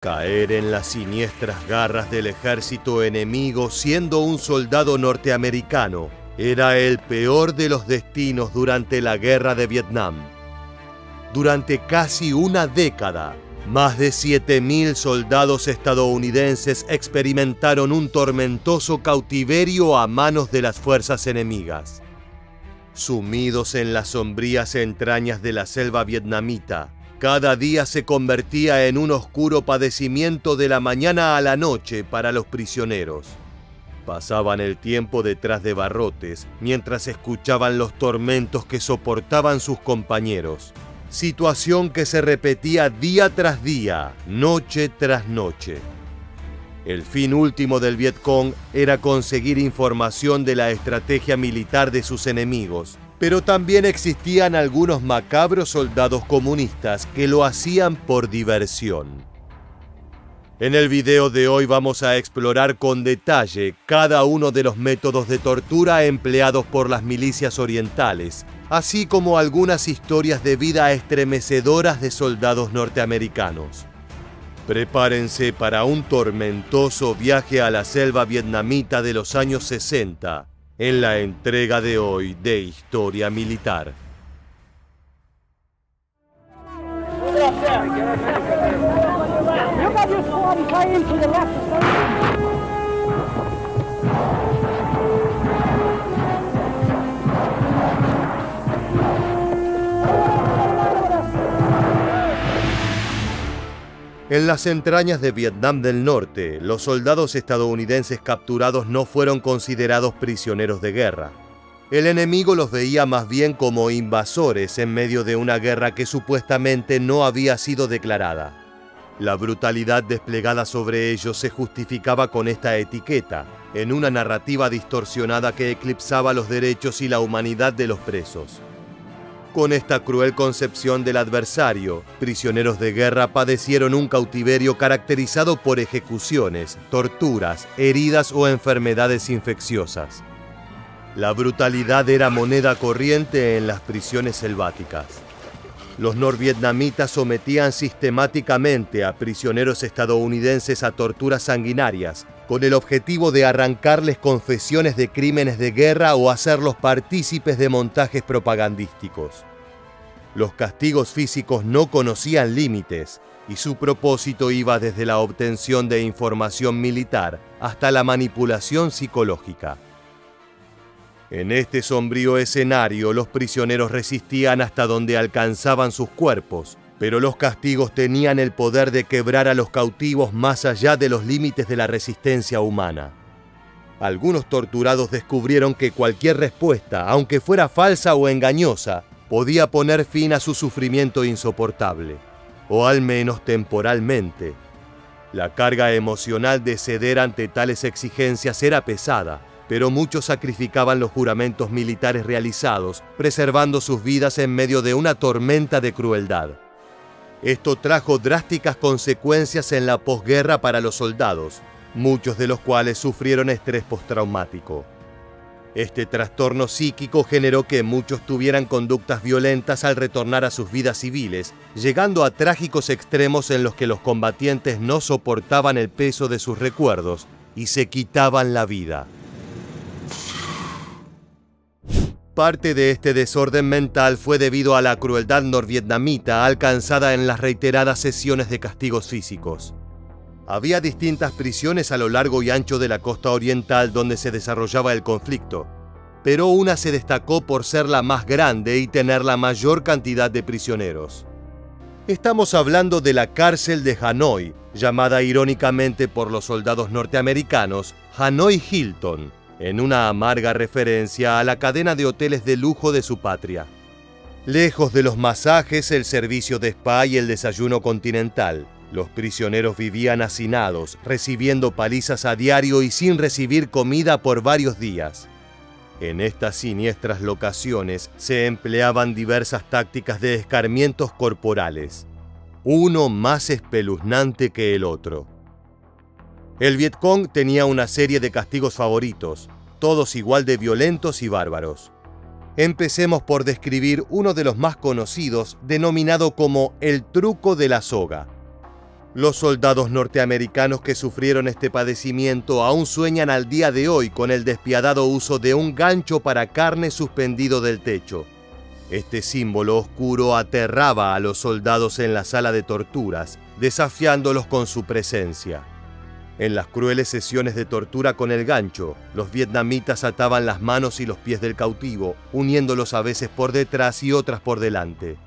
Caer en las siniestras garras del ejército enemigo siendo un soldado norteamericano era el peor de los destinos durante la Guerra de Vietnam. Durante casi una década, más de 7.000 soldados estadounidenses experimentaron un tormentoso cautiverio a manos de las fuerzas enemigas. Sumidos en las sombrías entrañas de la selva vietnamita, cada día se convertía en un oscuro padecimiento de la mañana a la noche para los prisioneros. Pasaban el tiempo detrás de barrotes mientras escuchaban los tormentos que soportaban sus compañeros, situación que se repetía día tras día, noche tras noche. El fin último del Vietcong era conseguir información de la estrategia militar de sus enemigos, pero también existían algunos macabros soldados comunistas que lo hacían por diversión. En el video de hoy vamos a explorar con detalle cada uno de los métodos de tortura empleados por las milicias orientales, así como algunas historias de vida estremecedoras de soldados norteamericanos. Prepárense para un tormentoso viaje a la selva vietnamita de los años 60, en la entrega de hoy de Historia Militar. En las entrañas de Vietnam del Norte, los soldados estadounidenses capturados no fueron considerados prisioneros de guerra. El enemigo los veía más bien como invasores en medio de una guerra que supuestamente no había sido declarada. La brutalidad desplegada sobre ellos se justificaba con esta etiqueta, en una narrativa distorsionada que eclipsaba los derechos y la humanidad de los presos. Con esta cruel concepción del adversario, prisioneros de guerra padecieron un cautiverio caracterizado por ejecuciones, torturas, heridas o enfermedades infecciosas. La brutalidad era moneda corriente en las prisiones selváticas. Los norvietnamitas sometían sistemáticamente a prisioneros estadounidenses a torturas sanguinarias, con el objetivo de arrancarles confesiones de crímenes de guerra o hacerlos partícipes de montajes propagandísticos. Los castigos físicos no conocían límites y su propósito iba desde la obtención de información militar hasta la manipulación psicológica. En este sombrío escenario, los prisioneros resistían hasta donde alcanzaban sus cuerpos, pero los castigos tenían el poder de quebrar a los cautivos más allá de los límites de la resistencia humana. Algunos torturados descubrieron que cualquier respuesta, aunque fuera falsa o engañosa, podía poner fin a su sufrimiento insoportable, o al menos temporalmente. La carga emocional de ceder ante tales exigencias era pesada, pero muchos sacrificaban los juramentos militares realizados, preservando sus vidas en medio de una tormenta de crueldad. Esto trajo drásticas consecuencias en la posguerra para los soldados, muchos de los cuales sufrieron estrés postraumático. Este trastorno psíquico generó que muchos tuvieran conductas violentas al retornar a sus vidas civiles, llegando a trágicos extremos en los que los combatientes no soportaban el peso de sus recuerdos y se quitaban la vida. Parte de este desorden mental fue debido a la crueldad norvietnamita alcanzada en las reiteradas sesiones de castigos físicos. Había distintas prisiones a lo largo y ancho de la costa oriental donde se desarrollaba el conflicto, pero una se destacó por ser la más grande y tener la mayor cantidad de prisioneros. Estamos hablando de la cárcel de Hanoi, llamada irónicamente por los soldados norteamericanos Hanoi Hilton, en una amarga referencia a la cadena de hoteles de lujo de su patria. Lejos de los masajes, el servicio de spa y el desayuno continental, los prisioneros vivían hacinados, recibiendo palizas a diario y sin recibir comida por varios días. En estas siniestras locaciones se empleaban diversas tácticas de escarmientos corporales, uno más espeluznante que el otro. El Vietcong tenía una serie de castigos favoritos, todos igual de violentos y bárbaros. Empecemos por describir uno de los más conocidos, denominado como el truco de la soga. Los soldados norteamericanos que sufrieron este padecimiento aún sueñan al día de hoy con el despiadado uso de un gancho para carne suspendido del techo. Este símbolo oscuro aterraba a los soldados en la sala de torturas, desafiándolos con su presencia. En las crueles sesiones de tortura con el gancho, los vietnamitas ataban las manos y los pies del cautivo, uniéndolos a veces por detrás y otras por delante.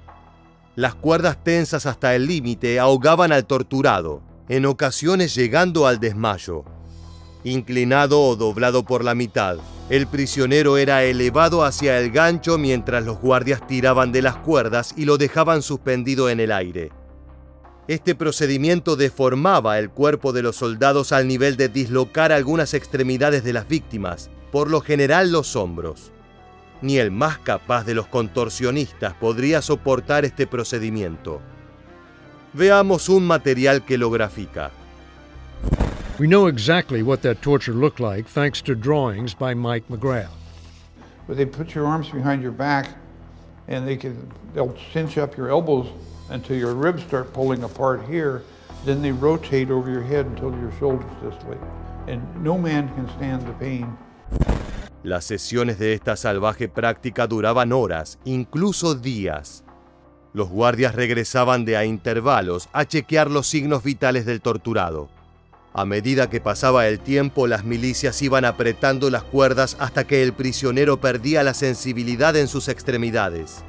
Las cuerdas tensas hasta el límite ahogaban al torturado, en ocasiones llegando al desmayo. Inclinado o doblado por la mitad, el prisionero era elevado hacia el gancho mientras los guardias tiraban de las cuerdas y lo dejaban suspendido en el aire. Este procedimiento deformaba el cuerpo de los soldados al nivel de dislocar algunas extremidades de las víctimas, por lo general los hombros. Ni el más capaz de los contorsionistas podría soportar este procedimiento. Veamos un material que lo grafica. We know exactly what that torture looked like thanks to drawings by Mike McGrath. But they put your arms behind your back and they'll cinch up your elbows until your ribs start pulling apart here. Then they rotate over your head until your shoulders this way. And no man can stand the pain. Las sesiones de esta salvaje práctica duraban horas, incluso días. Los guardias regresaban de a intervalos a chequear los signos vitales del torturado. A medida que pasaba el tiempo, las milicias iban apretando las cuerdas hasta que el prisionero perdía la sensibilidad en sus extremidades.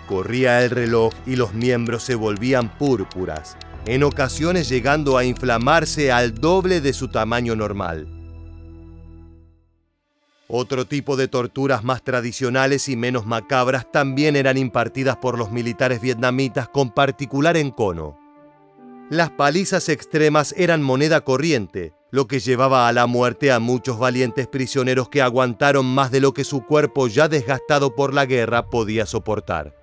Corría el reloj y los miembros se volvían púrpuras, en ocasiones llegando a inflamarse al doble de su tamaño normal. Otro tipo de torturas más tradicionales y menos macabras también eran impartidas por los militares vietnamitas, con particular encono. Las palizas extremas eran moneda corriente, lo que llevaba a la muerte a muchos valientes prisioneros que aguantaron más de lo que su cuerpo ya desgastado por la guerra podía soportar.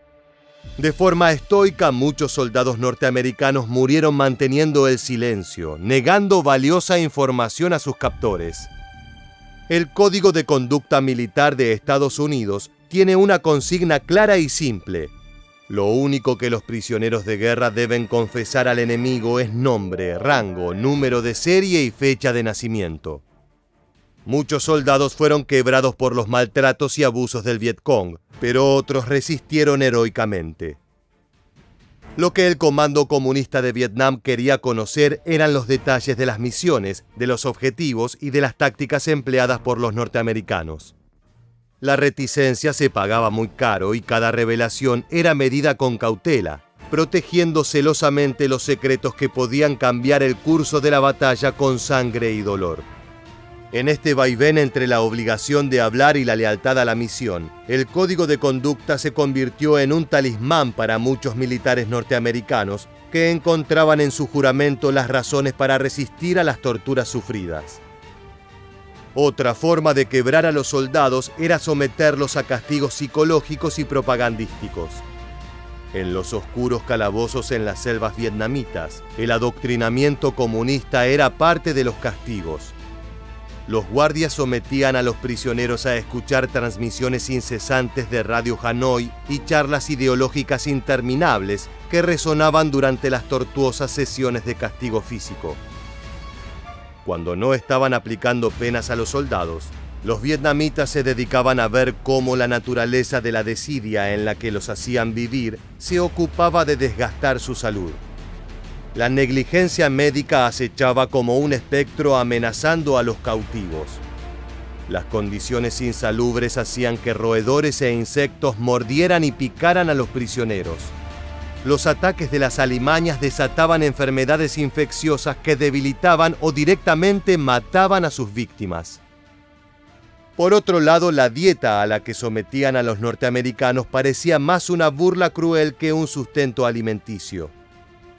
De forma estoica, muchos soldados norteamericanos murieron manteniendo el silencio, negando valiosa información a sus captores. El Código de Conducta Militar de Estados Unidos tiene una consigna clara y simple. Lo único que los prisioneros de guerra deben confesar al enemigo es nombre, rango, número de serie y fecha de nacimiento. Muchos soldados fueron quebrados por los maltratos y abusos del Vietcong, pero otros resistieron heroicamente. Lo que el Comando Comunista de Vietnam quería conocer eran los detalles de las misiones, de los objetivos y de las tácticas empleadas por los norteamericanos. La reticencia se pagaba muy caro y cada revelación era medida con cautela, protegiendo celosamente los secretos que podían cambiar el curso de la batalla con sangre y dolor. En este vaivén entre la obligación de hablar y la lealtad a la misión, el código de conducta se convirtió en un talismán para muchos militares norteamericanos que encontraban en su juramento las razones para resistir a las torturas sufridas. Otra forma de quebrar a los soldados era someterlos a castigos psicológicos y propagandísticos. En los oscuros calabozos en las selvas vietnamitas, el adoctrinamiento comunista era parte de los castigos. Los guardias sometían a los prisioneros a escuchar transmisiones incesantes de Radio Hanoi y charlas ideológicas interminables que resonaban durante las tortuosas sesiones de castigo físico. Cuando no estaban aplicando penas a los soldados, los vietnamitas se dedicaban a ver cómo la naturaleza de la desidia en la que los hacían vivir se ocupaba de desgastar su salud. La negligencia médica acechaba como un espectro amenazando a los cautivos. Las condiciones insalubres hacían que roedores e insectos mordieran y picaran a los prisioneros. Los ataques de las alimañas desataban enfermedades infecciosas que debilitaban o directamente mataban a sus víctimas. Por otro lado, la dieta a la que sometían a los norteamericanos parecía más una burla cruel que un sustento alimenticio.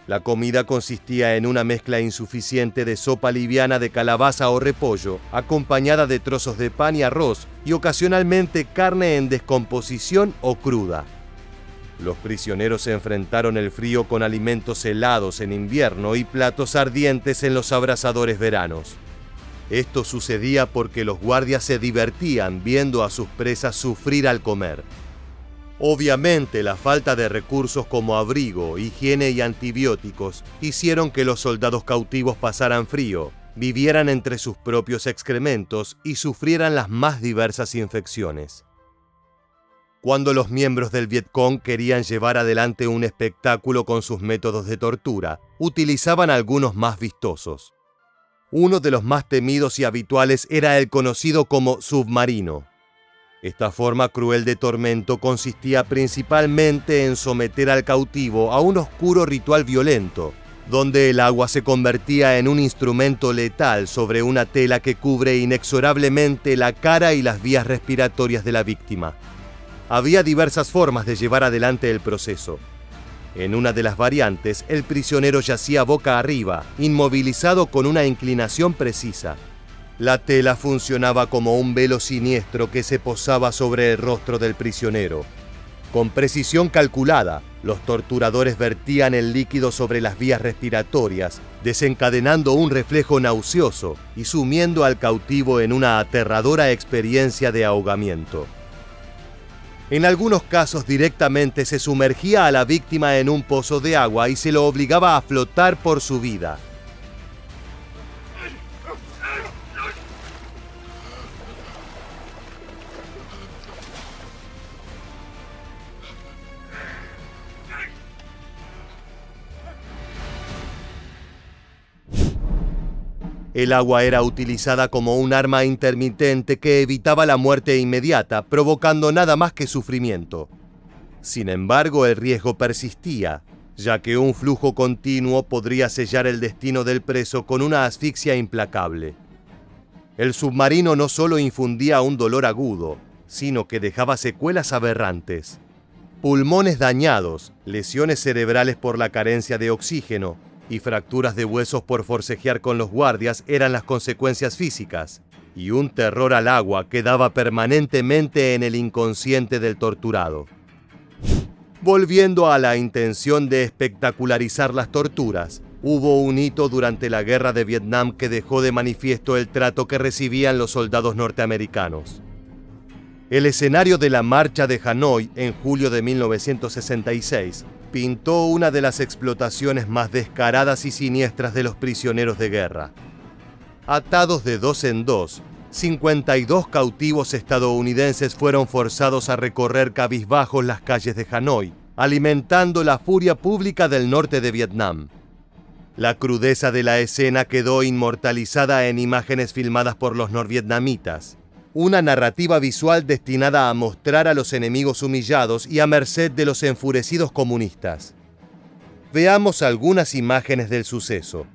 La comida consistía en una mezcla insuficiente de sopa liviana de calabaza o repollo, acompañada de trozos de pan y arroz, y ocasionalmente carne en descomposición o cruda. Los prisioneros se enfrentaron el frío con alimentos helados en invierno y platos ardientes en los abrasadores veranos. Esto sucedía porque los guardias se divertían viendo a sus presas sufrir al comer. Obviamente, la falta de recursos como abrigo, higiene y antibióticos hicieron que los soldados cautivos pasaran frío, vivieran entre sus propios excrementos y sufrieran las más diversas infecciones. Cuando los miembros del Vietcong querían llevar adelante un espectáculo con sus métodos de tortura, utilizaban algunos más vistosos. Uno de los más temidos y habituales era el conocido como submarino. Esta forma cruel de tormento consistía principalmente en someter al cautivo a un oscuro ritual violento, donde el agua se convertía en un instrumento letal sobre una tela que cubre inexorablemente la cara y las vías respiratorias de la víctima. Había diversas formas de llevar adelante el proceso. En una de las variantes, el prisionero yacía boca arriba, inmovilizado con una inclinación precisa. La tela funcionaba como un velo siniestro que se posaba sobre el rostro del prisionero. Con precisión calculada, los torturadores vertían el líquido sobre las vías respiratorias, desencadenando un reflejo nauseoso y sumiendo al cautivo en una aterradora experiencia de ahogamiento. En algunos casos directamente se sumergía a la víctima en un pozo de agua y se lo obligaba a flotar por su vida. El agua era utilizada como un arma intermitente que evitaba la muerte inmediata, provocando nada más que sufrimiento. Sin embargo, el riesgo persistía, ya que un flujo continuo podría sellar el destino del preso con una asfixia implacable. El submarino no solo infundía un dolor agudo, sino que dejaba secuelas aberrantes. Pulmones dañados, lesiones cerebrales por la carencia de oxígeno, y fracturas de huesos por forcejear con los guardias eran las consecuencias físicas, y un terror al agua quedaba permanentemente en el inconsciente del torturado. Volviendo a la intención de espectacularizar las torturas, hubo un hito durante la Guerra de Vietnam que dejó de manifiesto el trato que recibían los soldados norteamericanos. El escenario de la Marcha de Hanoi en julio de 1966 pintó una de las explotaciones más descaradas y siniestras de los prisioneros de guerra. Atados de dos en dos, 52 cautivos estadounidenses fueron forzados a recorrer cabizbajos las calles de Hanoi, alimentando la furia pública del norte de Vietnam. La crudeza de la escena quedó inmortalizada en imágenes filmadas por los norvietnamitas. Una narrativa visual destinada a mostrar a los enemigos humillados y a merced de los enfurecidos comunistas. Veamos algunas imágenes del suceso.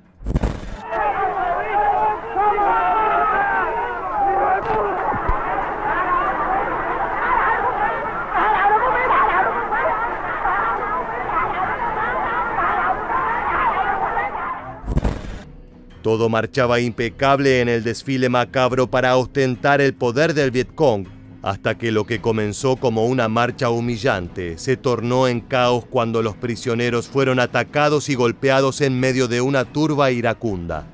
Todo marchaba impecable en el desfile macabro para ostentar el poder del Vietcong, hasta que lo que comenzó como una marcha humillante se tornó en caos cuando los prisioneros fueron atacados y golpeados en medio de una turba iracunda.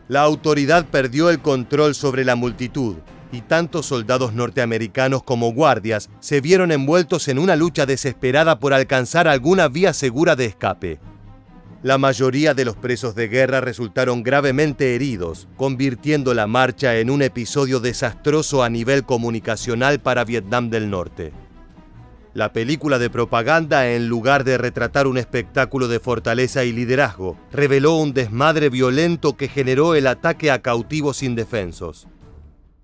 La autoridad perdió el control sobre la multitud, y tanto soldados norteamericanos como guardias se vieron envueltos en una lucha desesperada por alcanzar alguna vía segura de escape. La mayoría de los presos de guerra resultaron gravemente heridos, convirtiendo la marcha en un episodio desastroso a nivel comunicacional para Vietnam del Norte. La película de propaganda, en lugar de retratar un espectáculo de fortaleza y liderazgo, reveló un desmadre violento que generó el ataque a cautivos indefensos.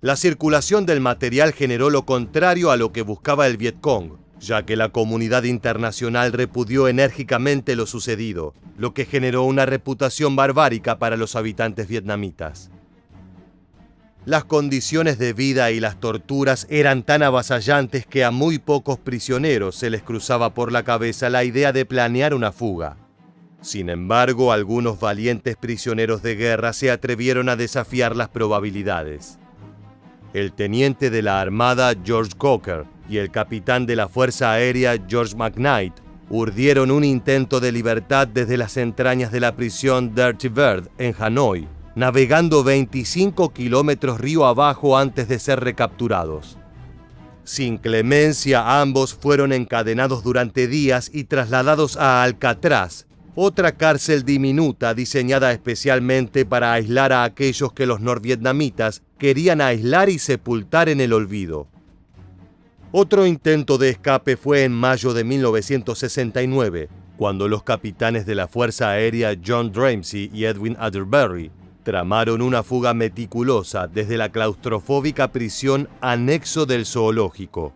La circulación del material generó lo contrario a lo que buscaba el Vietcong, ya que la comunidad internacional repudió enérgicamente lo sucedido, lo que generó una reputación barbárica para los habitantes vietnamitas. Las condiciones de vida y las torturas eran tan avasallantes que a muy pocos prisioneros se les cruzaba por la cabeza la idea de planear una fuga. Sin embargo, algunos valientes prisioneros de guerra se atrevieron a desafiar las probabilidades. El teniente de la Armada George Cocker y el capitán de la Fuerza Aérea George McKnight urdieron un intento de libertad desde las entrañas de la prisión Dirty Bird en Hanoi, navegando 25 kilómetros río abajo antes de ser recapturados. Sin clemencia, ambos fueron encadenados durante días y trasladados a Alcatraz, otra cárcel diminuta diseñada especialmente para aislar a aquellos que los norvietnamitas querían aislar y sepultar en el olvido. Otro intento de escape fue en mayo de 1969, cuando los capitanes de la Fuerza Aérea John Dramsey y Edwin Atterbury tramaron una fuga meticulosa desde la claustrofóbica prisión anexo del zoológico.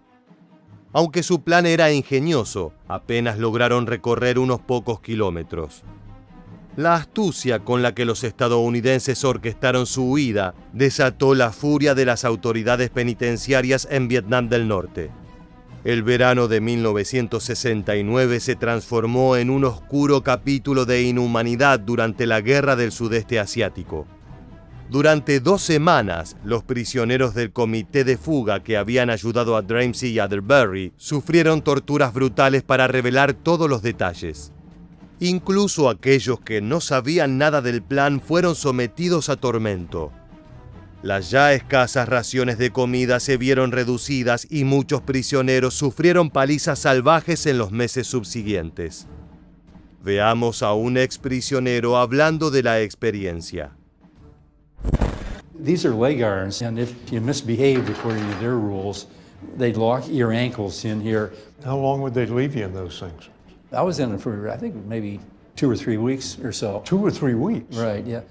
Aunque su plan era ingenioso, apenas lograron recorrer unos pocos kilómetros. La astucia con la que los estadounidenses orquestaron su huida desató la furia de las autoridades penitenciarias en Vietnam del Norte. El verano de 1969 se transformó en un oscuro capítulo de inhumanidad durante la Guerra del Sudeste Asiático. Durante 2 semanas, los prisioneros del comité de fuga que habían ayudado a Dramsey y Atterbury sufrieron torturas brutales para revelar todos los detalles. Incluso aquellos que no sabían nada del plan fueron sometidos a tormento. Las ya escasas raciones de comida se vieron reducidas y muchos prisioneros sufrieron palizas salvajes en los meses subsiguientes. Veamos a un exprisionero hablando de la experiencia. These are leg irons, and if you misbehaved according to their rules, they'd lock your ankles in here. How long would they leave you in those things? I was in it for, I think, maybe 2 or 3 weeks or so. 2 or 3 weeks? Right, yeah.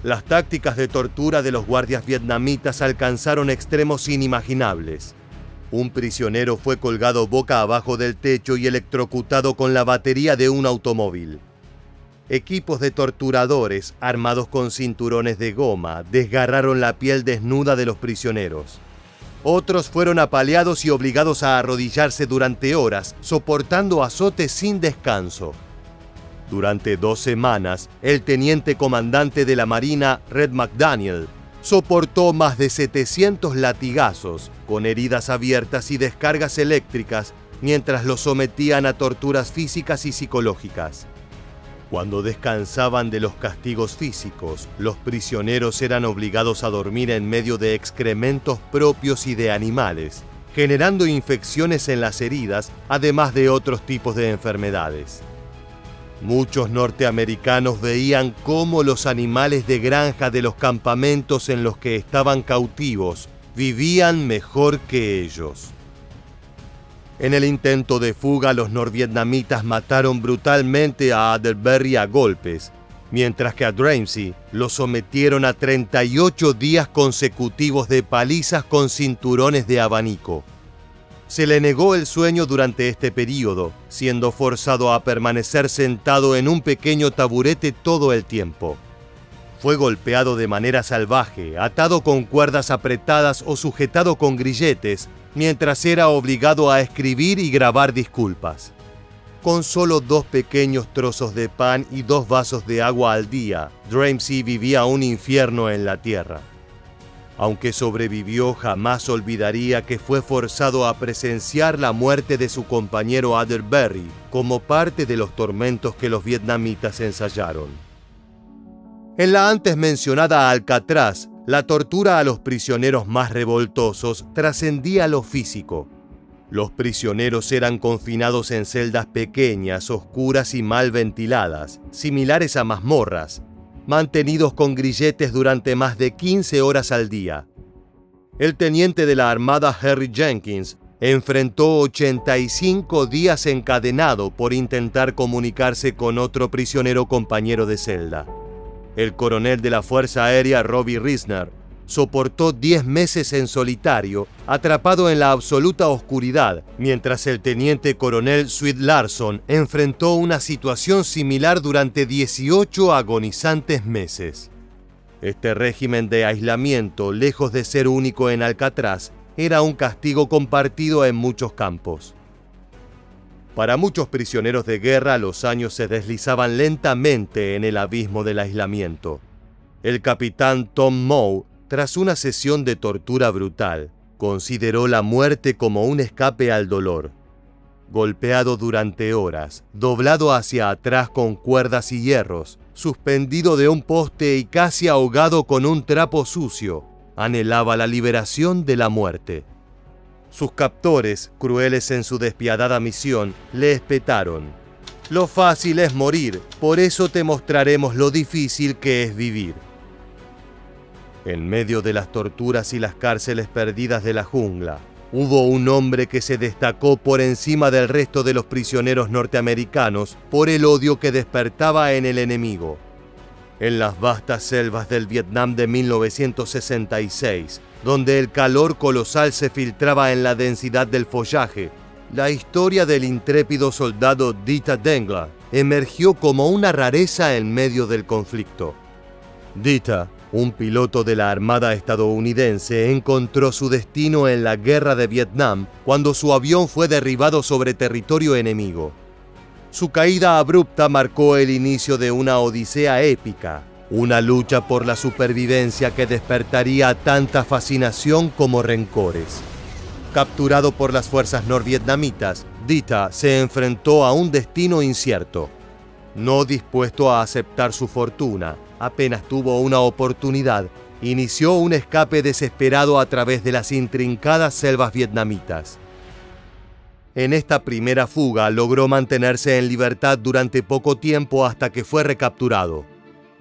Las tácticas de tortura de los guardias vietnamitas alcanzaron extremos inimaginables. Un prisionero fue colgado boca abajo del techo y electrocutado con la batería de un automóvil. Equipos de torturadores, armados con cinturones de goma, desgarraron la piel desnuda de los prisioneros. Otros fueron apaleados y obligados a arrodillarse durante horas, soportando azotes sin descanso. Durante 2 semanas, el teniente comandante de la Marina, Red McDaniel, soportó más de 700 latigazos, con heridas abiertas y descargas eléctricas, mientras los sometían a torturas físicas y psicológicas. Cuando descansaban de los castigos físicos, los prisioneros eran obligados a dormir en medio de excrementos propios y de animales, generando infecciones en las heridas, además de otros tipos de enfermedades. Muchos norteamericanos veían cómo los animales de granja de los campamentos en los que estaban cautivos vivían mejor que ellos. En el intento de fuga, los norvietnamitas mataron brutalmente a Atterbury a golpes, mientras que a Dramsey lo sometieron a 38 días consecutivos de palizas con cinturones de abanico. Se le negó el sueño durante este período, siendo forzado a permanecer sentado en un pequeño taburete todo el tiempo. Fue golpeado de manera salvaje, atado con cuerdas apretadas o sujetado con grilletes, mientras era obligado a escribir y grabar disculpas. Con solo 2 pequeños trozos de pan y 2 vasos de agua al día, Dramsey vivía un infierno en la tierra. Aunque sobrevivió, jamás olvidaría que fue forzado a presenciar la muerte de su compañero Atterbury como parte de los tormentos que los vietnamitas ensayaron. En la antes mencionada Alcatraz, la tortura a los prisioneros más revoltosos trascendía lo físico. Los prisioneros eran confinados en celdas pequeñas, oscuras y mal ventiladas, similares a mazmorras, mantenidos con grilletes durante más de 15 horas al día. El teniente de la Armada Harry Jenkins enfrentó 85 días encadenado por intentar comunicarse con otro prisionero compañero de celda. El coronel de la Fuerza Aérea Robbie Risner soportó 10 meses en solitario, atrapado en la absoluta oscuridad, mientras el teniente coronel Swede Larson enfrentó una situación similar durante 18 agonizantes meses. Este régimen de aislamiento, lejos de ser único en Alcatraz, era un castigo compartido en muchos campos. Para muchos prisioneros de guerra, los años se deslizaban lentamente en el abismo del aislamiento. El capitán Tom Moe, tras una sesión de tortura brutal, consideró la muerte como un escape al dolor. Golpeado durante horas, doblado hacia atrás con cuerdas y hierros, suspendido de un poste y casi ahogado con un trapo sucio, anhelaba la liberación de la muerte. Sus captores, crueles en su despiadada misión, le espetaron: «Lo fácil es morir, por eso te mostraremos lo difícil que es vivir». En medio de las torturas y las cárceles perdidas de la jungla, hubo un hombre que se destacó por encima del resto de los prisioneros norteamericanos por el odio que despertaba en el enemigo. En las vastas selvas del Vietnam de 1966, donde el calor colosal se filtraba en la densidad del follaje, la historia del intrépido soldado Dita Dengla emergió como una rareza en medio del conflicto. Dita, un piloto de la Armada estadounidense, encontró su destino en la Guerra de Vietnam cuando su avión fue derribado sobre territorio enemigo. Su caída abrupta marcó el inicio de una odisea épica, una lucha por la supervivencia que despertaría tanta fascinación como rencores. Capturado por las fuerzas norvietnamitas, Dita se enfrentó a un destino incierto. No dispuesto a aceptar su fortuna, apenas tuvo una oportunidad, inició un escape desesperado a través de las intrincadas selvas vietnamitas. En esta primera fuga logró mantenerse en libertad durante poco tiempo hasta que fue recapturado.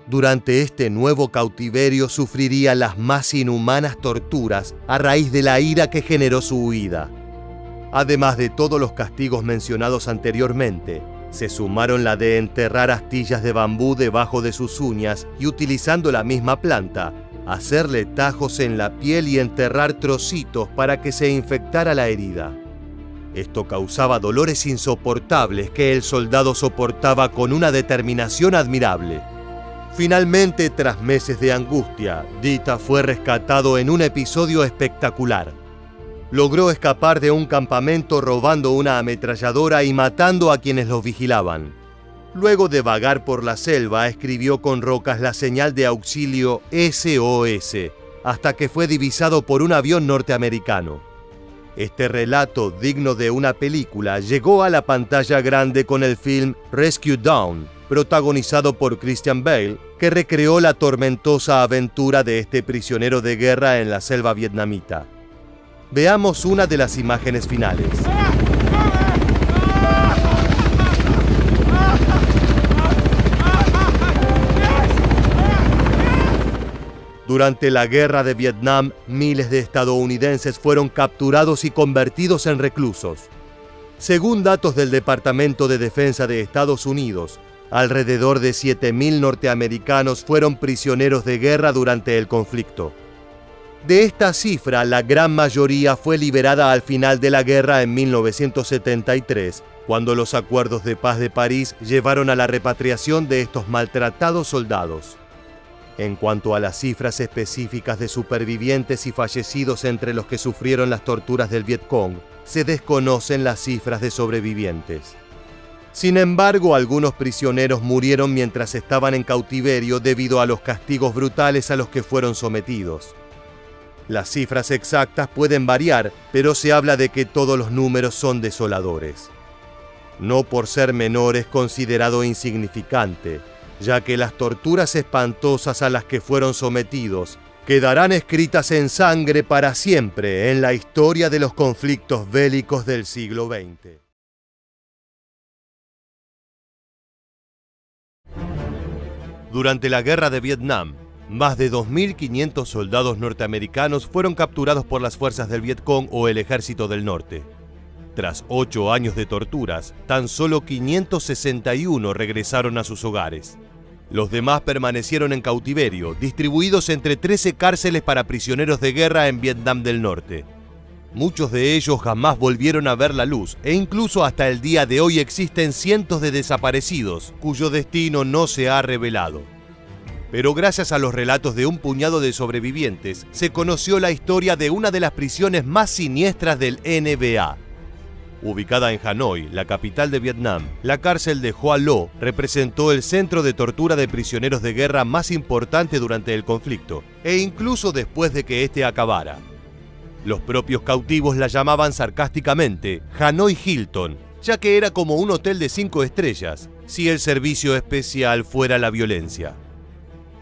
Durante este nuevo cautiverio sufriría las más inhumanas torturas a raíz de la ira que generó su huida. Además de todos los castigos mencionados anteriormente, se sumaron la de enterrar astillas de bambú debajo de sus uñas y, utilizando la misma planta, hacerle tajos en la piel y enterrar trocitos para que se infectara la herida. Esto causaba dolores insoportables que el soldado soportaba con una determinación admirable. Finalmente, tras meses de angustia, Dita fue rescatado en un episodio espectacular. Logró escapar de un campamento robando una ametralladora y matando a quienes los vigilaban. Luego de vagar por la selva, escribió con rocas la señal de auxilio SOS, hasta que fue divisado por un avión norteamericano. Este relato, digno de una película, llegó a la pantalla grande con el film Rescue Down, protagonizado por Christian Bale, que recreó la tormentosa aventura de este prisionero de guerra en la selva vietnamita. Veamos una de las imágenes finales. Durante la Guerra de Vietnam, miles de estadounidenses fueron capturados y convertidos en reclusos. Según datos del Departamento de Defensa de Estados Unidos, alrededor de 7.000 norteamericanos fueron prisioneros de guerra durante el conflicto. De esta cifra, la gran mayoría fue liberada al final de la guerra en 1973, cuando los acuerdos de paz de París llevaron a la repatriación de estos maltratados soldados. En cuanto a las cifras específicas de supervivientes y fallecidos entre los que sufrieron las torturas del Vietcong, se desconocen las cifras de sobrevivientes. Sin embargo, algunos prisioneros murieron mientras estaban en cautiverio debido a los castigos brutales a los que fueron sometidos. Las cifras exactas pueden variar, pero se habla de que todos los números son desoladores. No por ser menor es considerado insignificante, ya que las torturas espantosas a las que fueron sometidos quedarán escritas en sangre para siempre en la historia de los conflictos bélicos del siglo XX. Durante la Guerra de Vietnam, más de 2.500 soldados norteamericanos fueron capturados por las fuerzas del Vietcong o el Ejército del Norte. Tras 8 años de torturas, tan solo 561 regresaron a sus hogares. Los demás permanecieron en cautiverio, distribuidos entre 13 cárceles para prisioneros de guerra en Vietnam del Norte. Muchos de ellos jamás volvieron a ver la luz, e incluso hasta el día de hoy existen cientos de desaparecidos, cuyo destino no se ha revelado. Pero gracias a los relatos de un puñado de sobrevivientes, se conoció la historia de una de las prisiones más siniestras del NBA. Ubicada en Hanoi, la capital de Vietnam, la cárcel de Hoa Lo representó el centro de tortura de prisioneros de guerra más importante durante el conflicto, e incluso después de que este acabara. Los propios cautivos la llamaban sarcásticamente Hanoi Hilton, ya que era como un hotel de 5 estrellas, si el servicio especial fuera la violencia.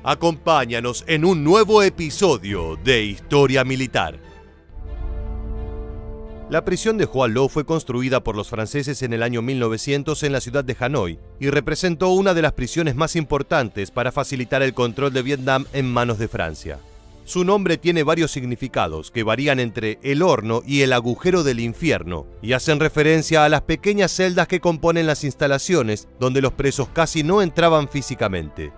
Acompáñanos en un nuevo episodio de Historia Militar. La prisión de Hoa Lo fue construida por los franceses en el año 1900 en la ciudad de Hanoi y representó una de las prisiones más importantes para facilitar el control de Vietnam en manos de Francia. Su nombre tiene varios significados que varían entre el horno y el agujero del infierno y hacen referencia a las pequeñas celdas que componen las instalaciones donde los presos casi no entraban físicamente.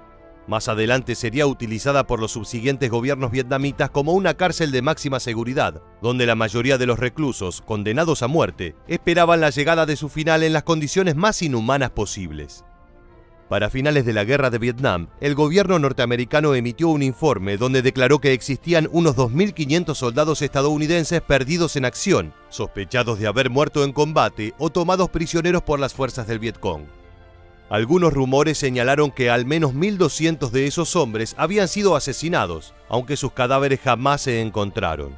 Más adelante sería utilizada por los subsiguientes gobiernos vietnamitas como una cárcel de máxima seguridad, donde la mayoría de los reclusos, condenados a muerte, esperaban la llegada de su final en las condiciones más inhumanas posibles. Para finales de la Guerra de Vietnam, el gobierno norteamericano emitió un informe donde declaró que existían unos 2.500 soldados estadounidenses perdidos en acción, sospechados de haber muerto en combate o tomados prisioneros por las fuerzas del Vietcong. Algunos rumores señalaron que al menos 1.200 de esos hombres habían sido asesinados, aunque sus cadáveres jamás se encontraron.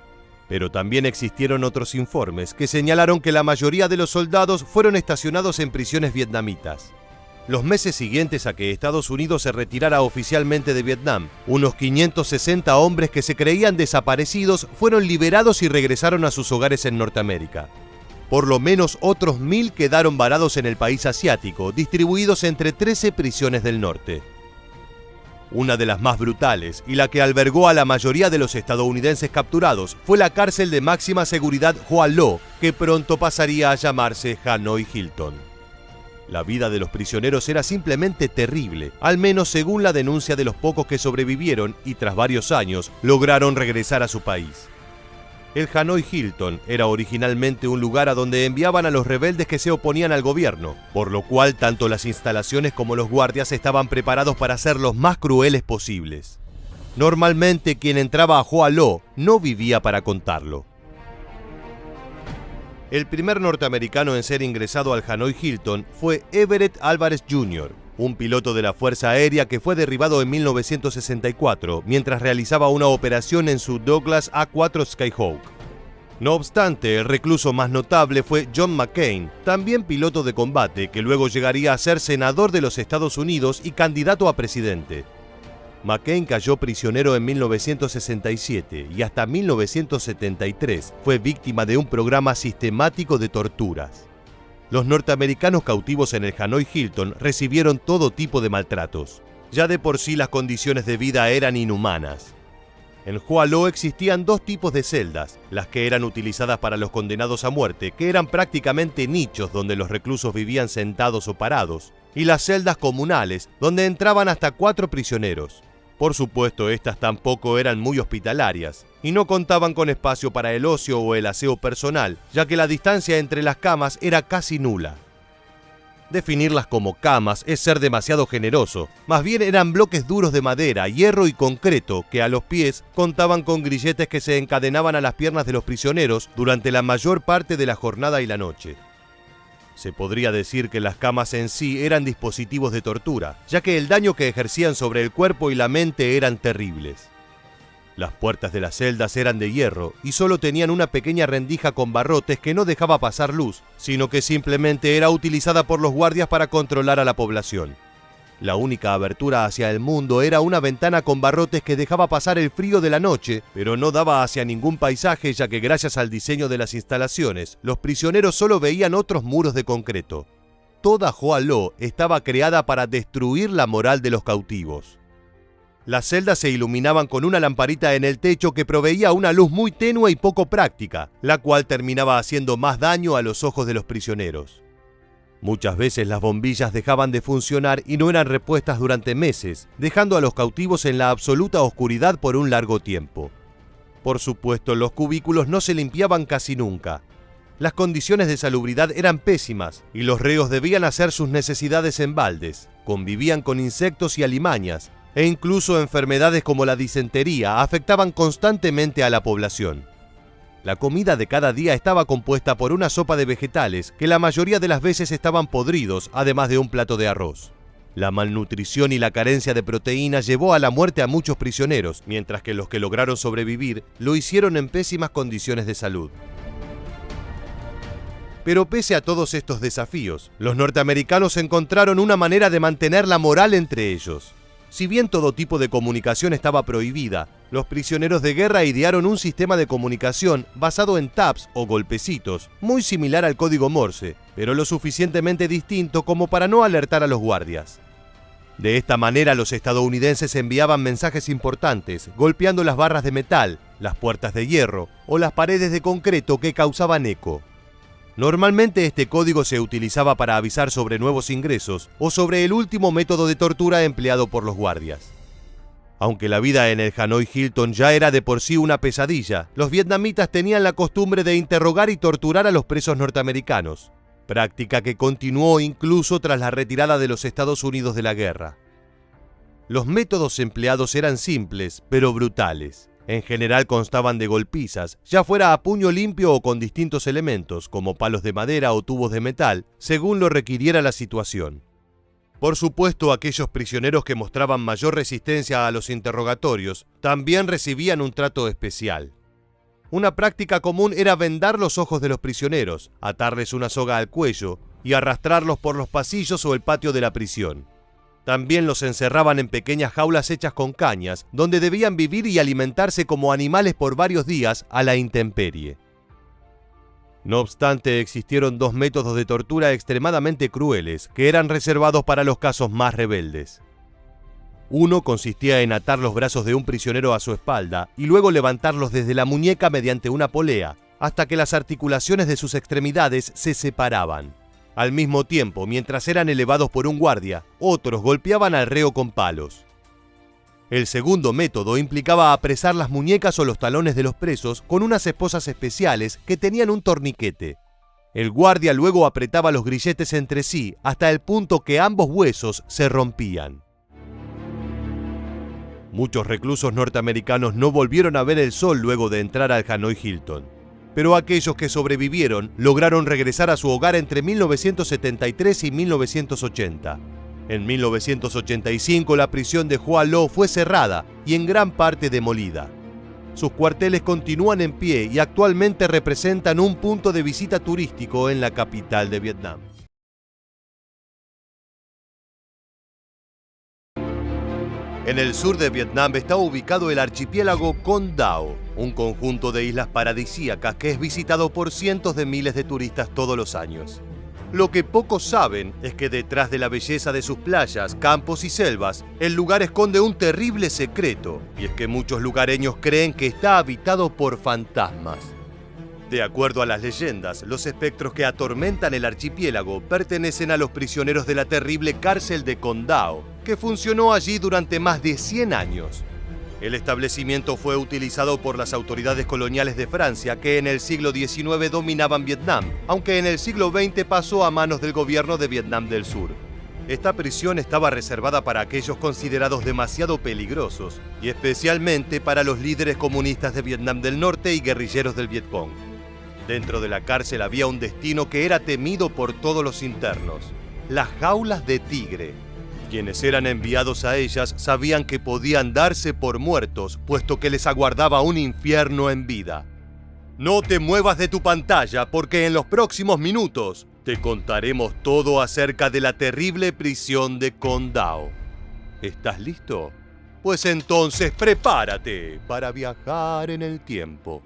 Pero también existieron otros informes que señalaron que la mayoría de los soldados fueron estacionados en prisiones vietnamitas. Los meses siguientes a que Estados Unidos se retirara oficialmente de Vietnam, unos 560 hombres que se creían desaparecidos fueron liberados y regresaron a sus hogares en Norteamérica. Por lo menos otros 1.000 quedaron varados en el país asiático, distribuidos entre 13 prisiones del norte. Una de las más brutales y la que albergó a la mayoría de los estadounidenses capturados fue la cárcel de máxima seguridad Hoa Lo, que pronto pasaría a llamarse Hanoi Hilton. La vida de los prisioneros era simplemente terrible, al menos según la denuncia de los pocos que sobrevivieron y tras varios años lograron regresar a su país. El Hanoi Hilton era originalmente un lugar a donde enviaban a los rebeldes que se oponían al gobierno, por lo cual tanto las instalaciones como los guardias estaban preparados para ser los más crueles posibles. Normalmente quien entraba a Hoa Lo no vivía para contarlo. El primer norteamericano en ser ingresado al Hanoi Hilton fue Everett Alvarez Jr., un piloto de la Fuerza Aérea que fue derribado en 1964 mientras realizaba una operación en su Douglas A-4 Skyhawk. No obstante, el recluso más notable fue John McCain, también piloto de combate, que luego llegaría a ser senador de los Estados Unidos y candidato a presidente. McCain cayó prisionero en 1967 y hasta 1973 fue víctima de un programa sistemático de torturas. Los norteamericanos cautivos en el Hanoi Hilton recibieron todo tipo de maltratos. Ya de por sí las condiciones de vida eran inhumanas. En Hoa Lo existían dos tipos de celdas, las que eran utilizadas para los condenados a muerte, que eran prácticamente nichos donde los reclusos vivían sentados o parados, y las celdas comunales, donde entraban hasta 4 prisioneros. Por supuesto, estas tampoco eran muy hospitalarias y no contaban con espacio para el ocio o el aseo personal, ya que la distancia entre las camas era casi nula. Definirlas como camas es ser demasiado generoso, más bien eran bloques duros de madera, hierro y concreto que a los pies contaban con grilletes que se encadenaban a las piernas de los prisioneros durante la mayor parte de la jornada y la noche. Se podría decir que las camas en sí eran dispositivos de tortura, ya que el daño que ejercían sobre el cuerpo y la mente eran terribles. Las puertas de las celdas eran de hierro y solo tenían una pequeña rendija con barrotes que no dejaba pasar luz, sino que simplemente era utilizada por los guardias para controlar a la población. La única abertura hacia el mundo era una ventana con barrotes que dejaba pasar el frío de la noche, pero no daba hacia ningún paisaje, ya que gracias al diseño de las instalaciones, los prisioneros solo veían otros muros de concreto. Toda Hoa Lo estaba creada para destruir la moral de los cautivos. Las celdas se iluminaban con una lamparita en el techo que proveía una luz muy tenue y poco práctica, la cual terminaba haciendo más daño a los ojos de los prisioneros. Muchas veces las bombillas dejaban de funcionar y no eran repuestas durante meses, dejando a los cautivos en la absoluta oscuridad por un largo tiempo. Por supuesto, los cubículos no se limpiaban casi nunca. Las condiciones de salubridad eran pésimas y los reos debían hacer sus necesidades en baldes, convivían con insectos y alimañas, e incluso enfermedades como la disentería afectaban constantemente a la población. La comida de cada día estaba compuesta por una sopa de vegetales que la mayoría de las veces estaban podridos, además de un plato de arroz. La malnutrición y la carencia de proteínas llevó a la muerte a muchos prisioneros, mientras que los que lograron sobrevivir lo hicieron en pésimas condiciones de salud. Pero pese a todos estos desafíos, los norteamericanos encontraron una manera de mantener la moral entre ellos. Si bien todo tipo de comunicación estaba prohibida, los prisioneros de guerra idearon un sistema de comunicación basado en taps o golpecitos, muy similar al código Morse, pero lo suficientemente distinto como para no alertar a los guardias. De esta manera los estadounidenses enviaban mensajes importantes, golpeando las barras de metal, las puertas de hierro o las paredes de concreto que causaban eco. Normalmente este código se utilizaba para avisar sobre nuevos ingresos o sobre el último método de tortura empleado por los guardias. Aunque la vida en el Hanoi Hilton ya era de por sí una pesadilla, los vietnamitas tenían la costumbre de interrogar y torturar a los presos norteamericanos, práctica que continuó incluso tras la retirada de los Estados Unidos de la guerra. Los métodos empleados eran simples, pero brutales. En general constaban de golpizas, ya fuera a puño limpio o con distintos elementos, como palos de madera o tubos de metal, según lo requiriera la situación. Por supuesto, aquellos prisioneros que mostraban mayor resistencia a los interrogatorios también recibían un trato especial. Una práctica común era vendar los ojos de los prisioneros, atarles una soga al cuello y arrastrarlos por los pasillos o el patio de la prisión. También los encerraban en pequeñas jaulas hechas con cañas, donde debían vivir y alimentarse como animales por varios días a la intemperie. No obstante, existieron dos métodos de tortura extremadamente crueles, que eran reservados para los casos más rebeldes. Uno consistía en atar los brazos de un prisionero a su espalda y luego levantarlos desde la muñeca mediante una polea, hasta que las articulaciones de sus extremidades se separaban. Al mismo tiempo, mientras eran elevados por un guardia, otros golpeaban al reo con palos. El segundo método implicaba apresar las muñecas o los talones de los presos con unas esposas especiales que tenían un torniquete. El guardia luego apretaba los grilletes entre sí hasta el punto que ambos huesos se rompían. Muchos reclusos norteamericanos no volvieron a ver el sol luego de entrar al Hanoi Hilton. Pero aquellos que sobrevivieron lograron regresar a su hogar entre 1973 y 1980. En 1985 la prisión de Hoa Lo fue cerrada y en gran parte demolida. Sus cuarteles continúan en pie y actualmente representan un punto de visita turístico en la capital de Vietnam. En el sur de Vietnam está ubicado el archipiélago Con Dao, un conjunto de islas paradisíacas que es visitado por cientos de miles de turistas todos los años. Lo que pocos saben es que detrás de la belleza de sus playas, campos y selvas, el lugar esconde un terrible secreto, y es que muchos lugareños creen que está habitado por fantasmas. De acuerdo a las leyendas, los espectros que atormentan el archipiélago pertenecen a los prisioneros de la terrible cárcel de Con Dao, que funcionó allí durante más de 100 años. El establecimiento fue utilizado por las autoridades coloniales de Francia que en el siglo XIX dominaban Vietnam, aunque en el siglo XX pasó a manos del gobierno de Vietnam del Sur. Esta prisión estaba reservada para aquellos considerados demasiado peligrosos, y especialmente para los líderes comunistas de Vietnam del Norte y guerrilleros del Vietcong. Dentro de la cárcel había un destino que era temido por todos los internos: las jaulas de tigre. Quienes eran enviados a ellas sabían que podían darse por muertos, puesto que les aguardaba un infierno en vida. No te muevas de tu pantalla, porque en los próximos minutos te contaremos todo acerca de la terrible prisión de Con Dao. ¿Estás listo? Pues entonces prepárate para viajar en el tiempo.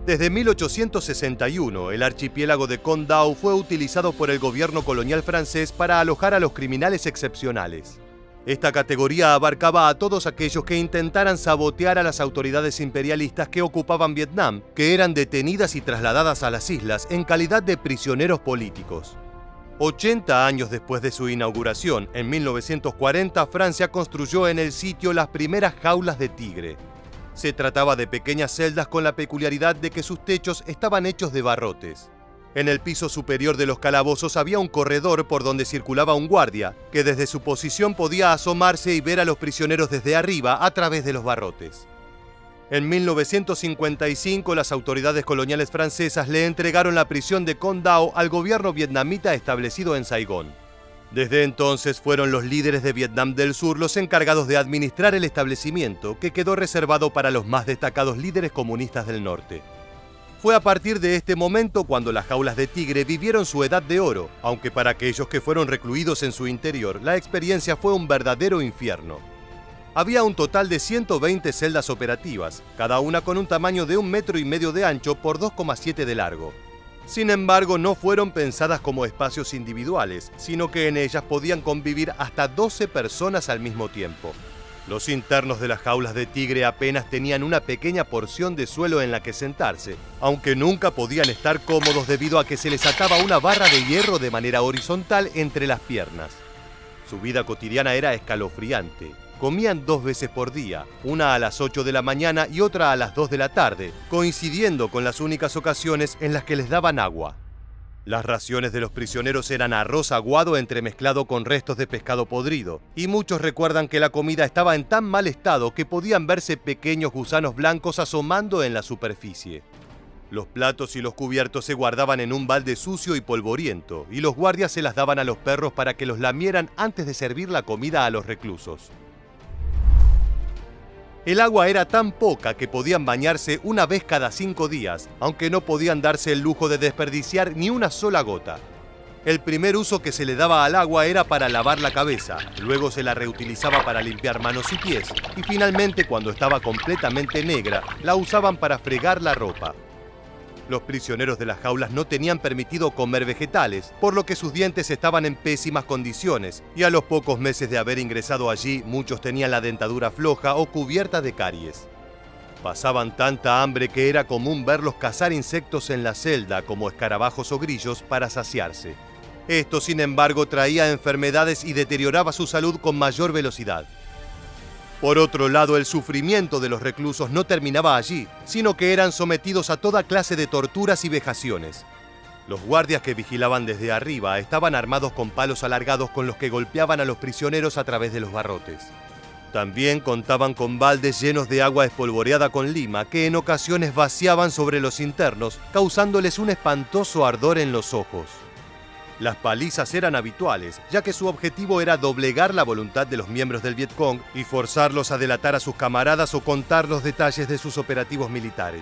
Desde 1861, el archipiélago de Con Dao fue utilizado por el gobierno colonial francés para alojar a los criminales excepcionales. Esta categoría abarcaba a todos aquellos que intentaran sabotear a las autoridades imperialistas que ocupaban Vietnam, que eran detenidas y trasladadas a las islas en calidad de prisioneros políticos. 80 años después de su inauguración, en 1940, Francia construyó en el sitio las primeras jaulas de tigre. Se trataba de pequeñas celdas con la peculiaridad de que sus techos estaban hechos de barrotes. En el piso superior de los calabozos había un corredor por donde circulaba un guardia, que desde su posición podía asomarse y ver a los prisioneros desde arriba a través de los barrotes. En 1955, las autoridades coloniales francesas le entregaron la prisión de Con Dao al gobierno vietnamita establecido en Saigón. Desde entonces fueron los líderes de Vietnam del Sur los encargados de administrar el establecimiento, que quedó reservado para los más destacados líderes comunistas del norte. Fue a partir de este momento cuando las jaulas de tigre vivieron su edad de oro, aunque para aquellos que fueron recluidos en su interior, la experiencia fue un verdadero infierno. Había un total de 120 celdas operativas, cada una con un tamaño de 1,5 metros de ancho por 2,7 de largo. Sin embargo, no fueron pensadas como espacios individuales, sino que en ellas podían convivir hasta 12 personas al mismo tiempo. Los internos de las jaulas de tigre apenas tenían una pequeña porción de suelo en la que sentarse, aunque nunca podían estar cómodos debido a que se les ataba una barra de hierro de manera horizontal entre las piernas. Su vida cotidiana era escalofriante. Comían 2 veces por día, una a las 8 de la mañana y otra a las 2 de la tarde, coincidiendo con las únicas ocasiones en las que les daban agua. Las raciones de los prisioneros eran arroz aguado entremezclado con restos de pescado podrido, y muchos recuerdan que la comida estaba en tan mal estado que podían verse pequeños gusanos blancos asomando en la superficie. Los platos y los cubiertos se guardaban en un balde sucio y polvoriento, y los guardias se las daban a los perros para que los lamieran antes de servir la comida a los reclusos. El agua era tan poca que podían bañarse una vez cada 5 días, aunque no podían darse el lujo de desperdiciar ni una sola gota. El primer uso que se le daba al agua era para lavar la cabeza, luego se la reutilizaba para limpiar manos y pies, y finalmente, cuando estaba completamente negra, la usaban para fregar la ropa. Los prisioneros de las jaulas no tenían permitido comer vegetales, por lo que sus dientes estaban en pésimas condiciones, y a los pocos meses de haber ingresado allí, muchos tenían la dentadura floja o cubierta de caries. Pasaban tanta hambre que era común verlos cazar insectos en la celda, como escarabajos o grillos, para saciarse. Esto, sin embargo, traía enfermedades y deterioraba su salud con mayor velocidad. Por otro lado, el sufrimiento de los reclusos no terminaba allí, sino que eran sometidos a toda clase de torturas y vejaciones. Los guardias que vigilaban desde arriba estaban armados con palos alargados con los que golpeaban a los prisioneros a través de los barrotes. También contaban con baldes llenos de agua espolvoreada con lima que en ocasiones vaciaban sobre los internos, causándoles un espantoso ardor en los ojos. Las palizas eran habituales, ya que su objetivo era doblegar la voluntad de los miembros del Vietcong y forzarlos a delatar a sus camaradas o contar los detalles de sus operativos militares.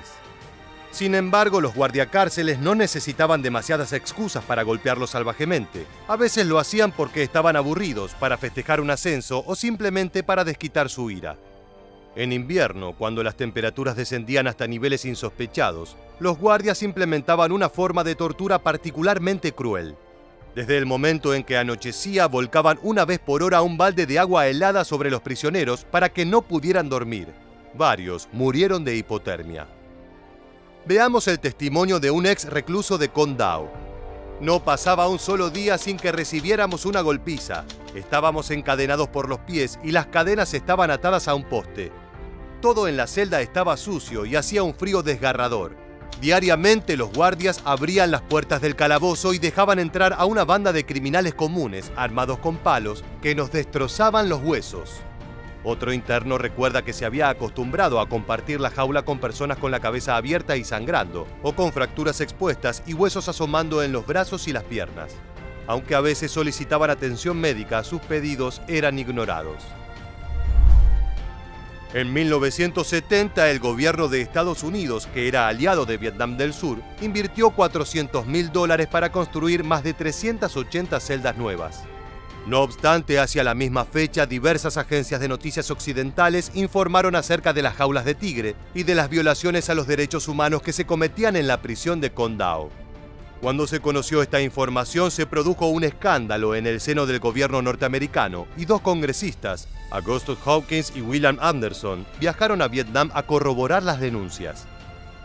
Sin embargo, los guardiacárceles no necesitaban demasiadas excusas para golpearlos salvajemente. A veces lo hacían porque estaban aburridos, para festejar un ascenso o simplemente para desquitar su ira. En invierno, cuando las temperaturas descendían hasta niveles insospechados, los guardias implementaban una forma de tortura particularmente cruel. Desde el momento en que anochecía, volcaban una vez por hora un balde de agua helada sobre los prisioneros para que no pudieran dormir. Varios murieron de hipotermia. Veamos el testimonio de un ex recluso de Con Dao. No pasaba un solo día sin que recibiéramos una golpiza. Estábamos encadenados por los pies y las cadenas estaban atadas a un poste. Todo en la celda estaba sucio y hacía un frío desgarrador. Diariamente los guardias abrían las puertas del calabozo y dejaban entrar a una banda de criminales comunes, armados con palos, que nos destrozaban los huesos. Otro interno recuerda que se había acostumbrado a compartir la jaula con personas con la cabeza abierta y sangrando, o con fracturas expuestas y huesos asomando en los brazos y las piernas. Aunque a veces solicitaban atención médica, sus pedidos eran ignorados. En 1970, el gobierno de Estados Unidos, que era aliado de Vietnam del Sur, invirtió $400.000 para construir más de 380 celdas nuevas. No obstante, hacia la misma fecha, diversas agencias de noticias occidentales informaron acerca de las jaulas de tigre y de las violaciones a los derechos humanos que se cometían en la prisión de Con Dao. Cuando se conoció esta información, se produjo un escándalo en el seno del gobierno norteamericano y 2 congresistas, Augustus Hawkins y William Anderson, viajaron a Vietnam a corroborar las denuncias.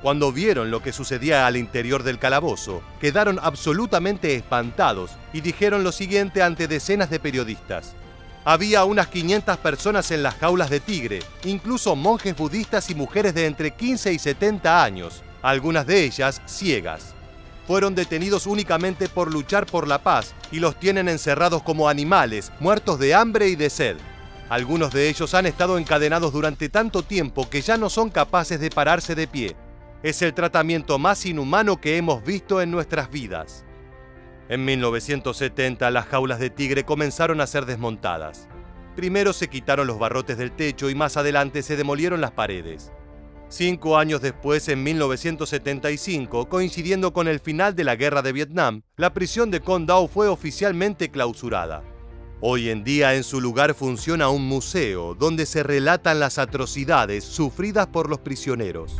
Cuando vieron lo que sucedía al interior del calabozo, quedaron absolutamente espantados y dijeron lo siguiente ante decenas de periodistas. Había unas 500 personas en las jaulas de tigre, incluso monjes budistas y mujeres de entre 15 y 70 años, algunas de ellas ciegas. Fueron detenidos únicamente por luchar por la paz y los tienen encerrados como animales, muertos de hambre y de sed. Algunos de ellos han estado encadenados durante tanto tiempo que ya no son capaces de pararse de pie. Es el tratamiento más inhumano que hemos visto en nuestras vidas. En 1970, las jaulas de tigre comenzaron a ser desmontadas. Primero se quitaron los barrotes del techo y más adelante se demolieron las paredes. 5 años después, en 1975, coincidiendo con el final de la Guerra de Vietnam, la prisión de Con Dao fue oficialmente clausurada. Hoy en día en su lugar funciona un museo donde se relatan las atrocidades sufridas por los prisioneros.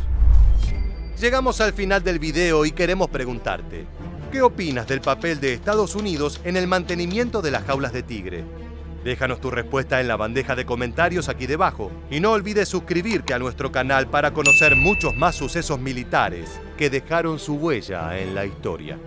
Llegamos al final del video y queremos preguntarte, ¿qué opinas del papel de Estados Unidos en el mantenimiento de las jaulas de tigre? Déjanos tu respuesta en la bandeja de comentarios aquí debajo y no olvides suscribirte a nuestro canal para conocer muchos más sucesos militares que dejaron su huella en la historia.